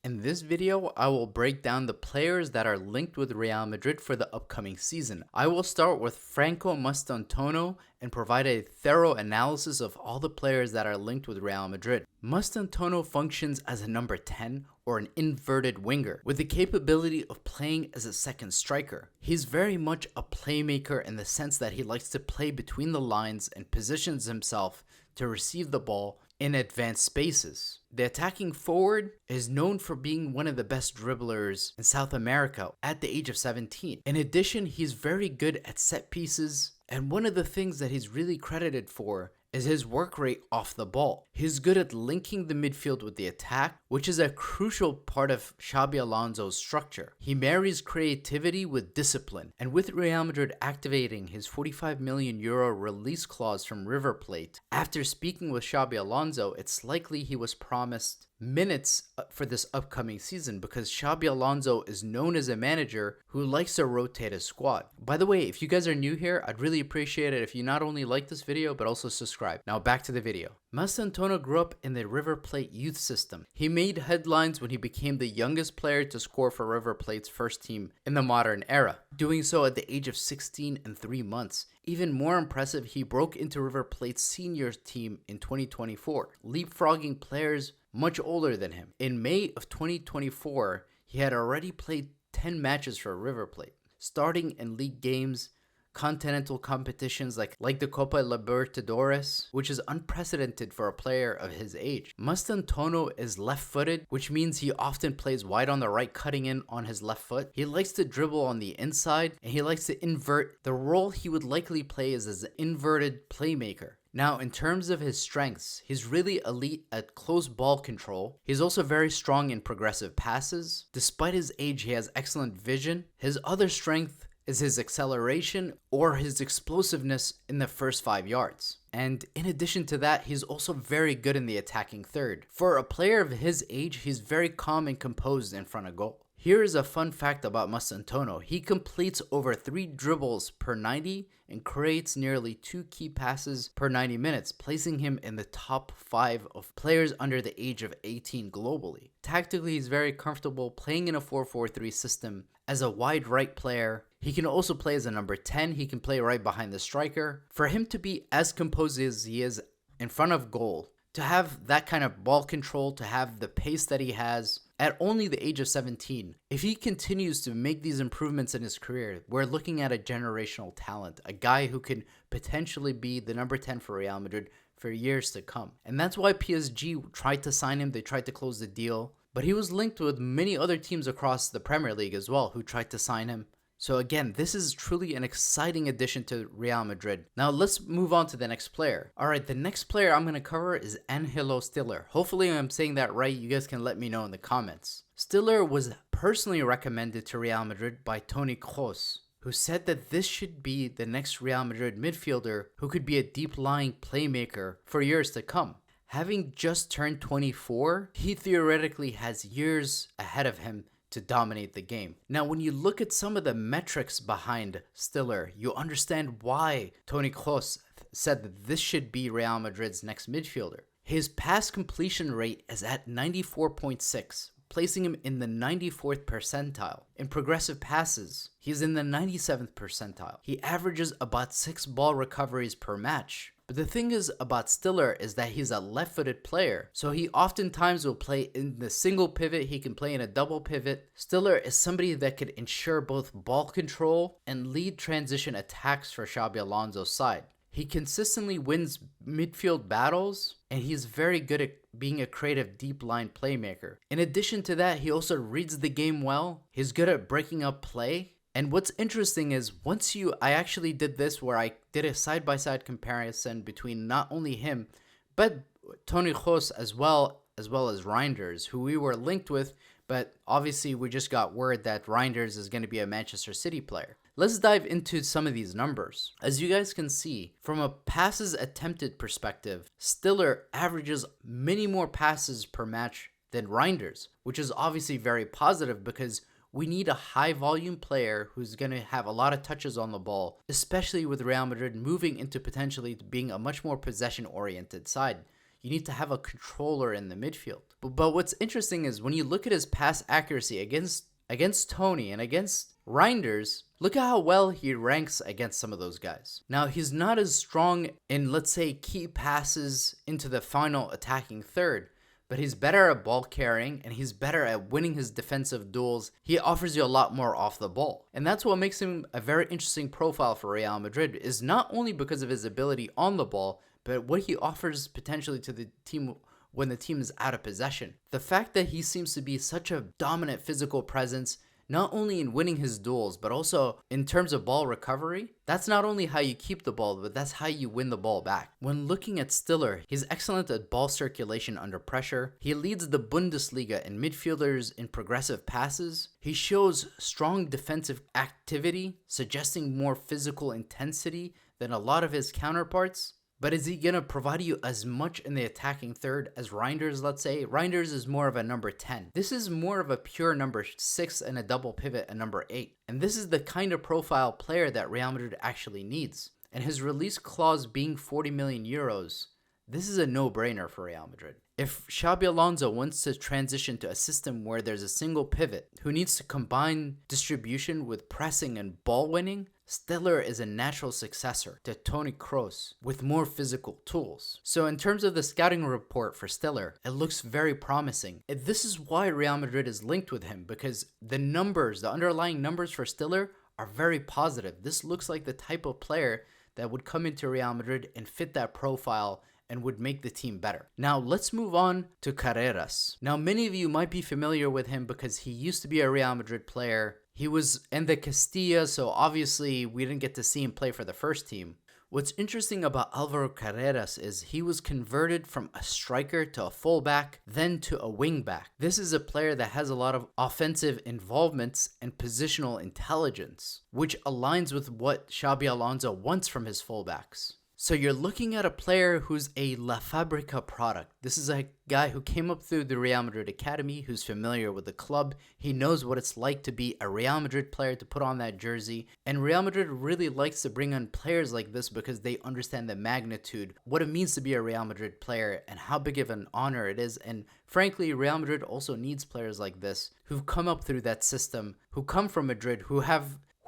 In this video, I will break down the players that are linked with Real Madrid for the upcoming season. I will start with Franco Mastantuono and provide a thorough analysis of all the players that are linked with Real Madrid. Mastantuono functions as a number 10 or an inverted winger with the capability of playing as a second striker. He's very much a playmaker in the sense that he likes to play between the lines and positions himself to receive the ball in advanced spaces. The attacking forward is known for being one of the best dribblers in South America at the age of 17. In addition, he's very good at set pieces, and one of the things that he's really credited for is his work rate off the ball. He's good at linking the midfield with the attack, which is a crucial part of Xabi Alonso's structure. He marries creativity with discipline, and with Real Madrid activating his €45 million release clause from River Plate, after speaking with Xabi Alonso, it's likely he was promised minutes for this upcoming season because Xabi Alonso is known as a manager who likes to rotate his squad. By the way, if you guys are new here, I'd really appreciate it if you not only like this video but also subscribe. Now back to the video. Mastantuono grew up in the River Plate youth system. He made headlines when he became the youngest player to score for River Plate's first team in the modern era, doing so at the age of 16 and 3 months. Even more impressive, he broke into River Plate's senior team in 2024, leapfrogging players much older than him. In May of 2024, he had already played 10 matches for River Plate, starting in league games, continental competitions like the Copa Libertadores, which is unprecedented for a player of his age. Mastantuono is left-footed, which means he often plays wide on the right, cutting in on his left foot. He likes to dribble on the inside, and he likes to invert. The role he would likely play is as an inverted playmaker. Now, in terms of his strengths, he's really elite at close ball control. He's also very strong in progressive passes. Despite his age, he has excellent vision. His other strength is his acceleration or his explosiveness in the first 5 yards. And in addition to that, he's also very good in the attacking third. For a player of his age, he's very calm and composed in front of goal. Here is a fun fact about Mastantuono. He completes over 3 dribbles per 90 and creates nearly 2 key passes per 90 minutes, placing him in the top 5 of players under the age of 18 globally. Tactically, he's very comfortable playing in a 4-4-3 system as a wide right player. He can also play as a number 10. He can play right behind the striker. For him to be as composed as he is in front of goal, to have that kind of ball control, to have the pace that he has at only the age of 17, if he continues to make these improvements in his career, we're looking at a generational talent, a guy who can potentially be the number 10 for Real Madrid for years to come. And that's why PSG tried to sign him. They tried to close the deal, but he was linked with many other teams across the Premier League as well who tried to sign him. So again, this is truly an exciting addition to Real Madrid. Now let's move on to the next player. Alright, the next player I'm going to cover is Angelo Stiller. Hopefully I'm saying that right. You guys can let me know in the comments. Stiller was personally recommended to Real Madrid by Toni, who said that this should be the next Real Madrid midfielder who could be a deep-lying playmaker for years to come. Having just turned 24, he theoretically has years ahead of him to dominate the game. Now, when you look at some of the metrics behind Stiller, you understand why Toni said that this should be Real Madrid's next midfielder. His pass completion rate is at 94.6, placing him in the 94th percentile. In progressive passes, he's in the 97th percentile. He averages about 6 ball recoveries per match. But the thing is about Stiller is that he's a left-footed player, so he oftentimes will play in the single pivot. He can play in a double pivot. Stiller is somebody that could ensure both ball control and lead transition attacks for Xabi Alonso's side. He consistently wins midfield battles, and he's very good at being a creative deep line playmaker. In addition to that, he also reads the game well. He's good at breaking up play. And what's interesting is I actually did this where I did a side-by-side comparison between not only him, but Toni as well as Reijnders, who we were linked with, but obviously we just got word that Reijnders is going to be a Manchester City player. Let's dive into some of these numbers. As you guys can see, from a passes attempted perspective, Stiller averages many more passes per match than Reijnders, which is obviously very positive because we need a high volume player who's going to have a lot of touches on the ball, especially with Real Madrid moving into potentially being a much more possession oriented side. You need to have a controller in the midfield. But what's interesting is when you look at his pass accuracy against Toni and against Reijnders, look at how well he ranks against some of those guys. Now, he's not as strong in, let's say, key passes into the final attacking third, but he's better at ball carrying and he's better at winning his defensive duels. He offers you a lot more off the ball. And that's what makes him a very interesting profile for Real Madrid, is not only because of his ability on the ball, but what he offers potentially to the team when the team is out of possession. The fact that he seems to be such a dominant physical presence, not only in winning his duels, but also in terms of ball recovery, that's not only how you keep the ball, but that's how you win the ball back. When looking at Stiller, he's excellent at ball circulation under pressure. He leads the Bundesliga in midfielders in progressive passes. He shows strong defensive activity, suggesting more physical intensity than a lot of his counterparts. But is he going to provide you as much in the attacking third as Reijnders, let's say? Reijnders is more of a number 10. This is more of a pure number 6 and a double pivot, a number 8. And this is the kind of profile player that Real Madrid actually needs. And his release clause being 40 million euros, this is a no-brainer for Real Madrid. If Xabi Alonso wants to transition to a system where there's a single pivot who needs to combine distribution with pressing and ball winning, Stiller is a natural successor to Toni Kroos with more physical tools. So in terms of the scouting report for Stiller, it looks very promising. This is why Real Madrid is linked with him, because the underlying numbers for Stiller are very positive. This looks like the type of player that would come into Real Madrid and fit that profile and would make the team better. Now let's move on to Carreras. Now many of you might be familiar with him because he used to be a Real Madrid player. He was in the Castilla, so obviously we didn't get to see him play for the first team. What's interesting about Álvaro Carreras is he was converted from a striker to a fullback, then to a wingback. This is a player that has a lot of offensive involvements and positional intelligence, which aligns with what Xabi Alonso wants from his fullbacks. So you're looking at a player who's a La Fabrica product. This is a guy who came up through the Real Madrid Academy, who's familiar with the club. He knows what it's like to be a Real Madrid player, to put on that jersey. And Real Madrid really likes to bring on players like this because they understand the magnitude, what it means to be a Real Madrid player, and how big of an honor it is. And frankly, Real Madrid also needs players like this who've come up through that system, who come from Madrid, who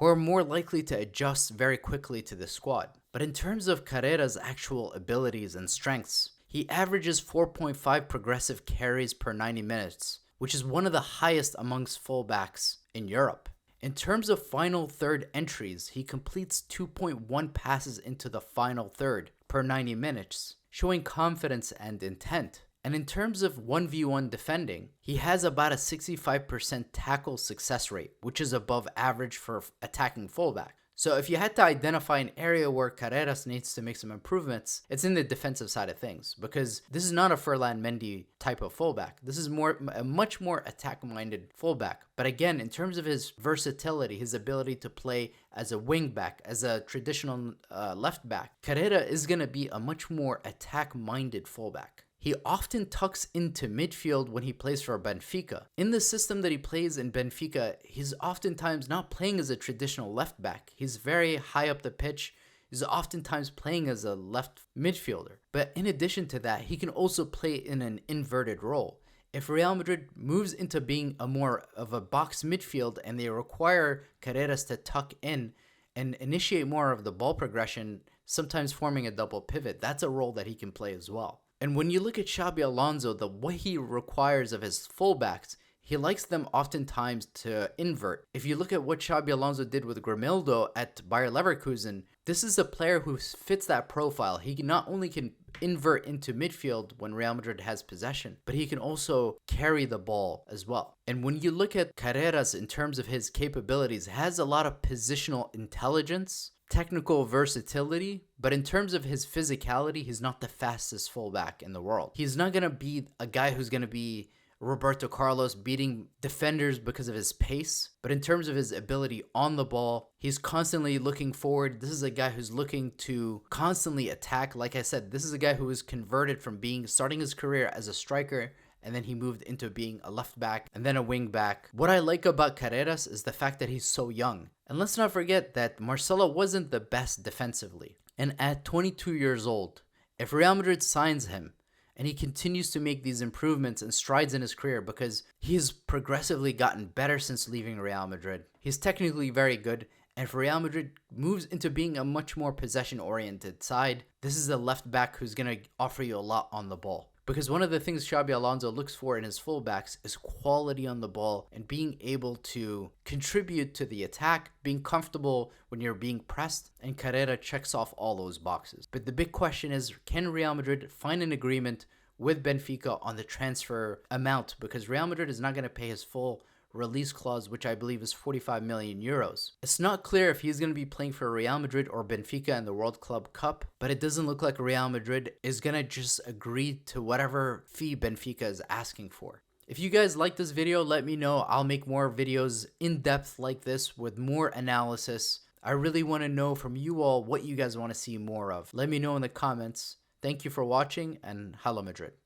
are more likely to adjust very quickly to the squad. But in terms of Carreras' actual abilities and strengths, he averages 4.5 progressive carries per 90 minutes, which is one of the highest amongst fullbacks in Europe. In terms of final third entries, he completes 2.1 passes into the final third per 90 minutes, showing confidence and intent. And in terms of 1v1 defending, he has about a 65% tackle success rate, which is above average for attacking fullback. So if you had to identify an area where Carreras needs to make some improvements, it's in the defensive side of things, because this is not a Ferland Mendy type of fullback. This is a much more attack-minded fullback. But again, in terms of his versatility, his ability to play as a wing-back, as a traditional left-back, Carreras is going to be a much more attack-minded fullback. He often tucks into midfield when he plays for Benfica. In the system that he plays in Benfica, he's oftentimes not playing as a traditional left back. He's very high up the pitch. He's oftentimes playing as a left midfielder. But in addition to that, he can also play in an inverted role. If Real Madrid moves into being a more of a box midfield and they require Carreras to tuck in and initiate more of the ball progression, sometimes forming a double pivot, that's a role that he can play as well. And when you look at Xabi Alonso, what he requires of his fullbacks, he likes them oftentimes to invert. If you look at what Xabi Alonso did with Grimildo at Bayer Leverkusen, this is a player who fits that profile. He not only can invert into midfield when Real Madrid has possession, but he can also carry the ball as well. And when you look at Carreras in terms of his capabilities, he has a lot of positional intelligence, technical versatility, but in terms of his physicality, he's not the fastest fullback in the world. He's not going to be a guy who's going to be Roberto Carlos beating defenders because of his pace, but in terms of his ability on the ball, he's constantly looking forward. This is a guy who's looking to constantly attack. Like I said, this is a guy who was converted from starting his career as a striker, and then he moved into being a left back and then a wing back. What I like about Carreras is the fact that he's so young. And let's not forget that Marcelo wasn't the best defensively. And at 22 years old, if Real Madrid signs him And he continues to make these improvements and strides in his career because he has progressively gotten better since leaving Real Madrid. He's technically very good, and if Real Madrid moves into being a much more possession-oriented side, this is a left back who's going to offer you a lot on the ball. Because one of the things Xabi Alonso looks for in his fullbacks is quality on the ball and being able to contribute to the attack, being comfortable when you're being pressed, and Carrera checks off all those boxes. But the big question is, can Real Madrid find an agreement with Benfica on the transfer amount? Because Real Madrid is not going to pay his full release clause, which I believe is 45 million euros. It's not clear if he's going to be playing for Real Madrid or Benfica in the World Club Cup, but it doesn't look like Real Madrid is going to just agree to whatever fee Benfica is asking for. If you guys like this video, let me know. I'll make more videos in depth like this with more analysis. I really want to know from you all what you guys want to see more of. Let me know in the comments. Thank you for watching, and Hala Madrid.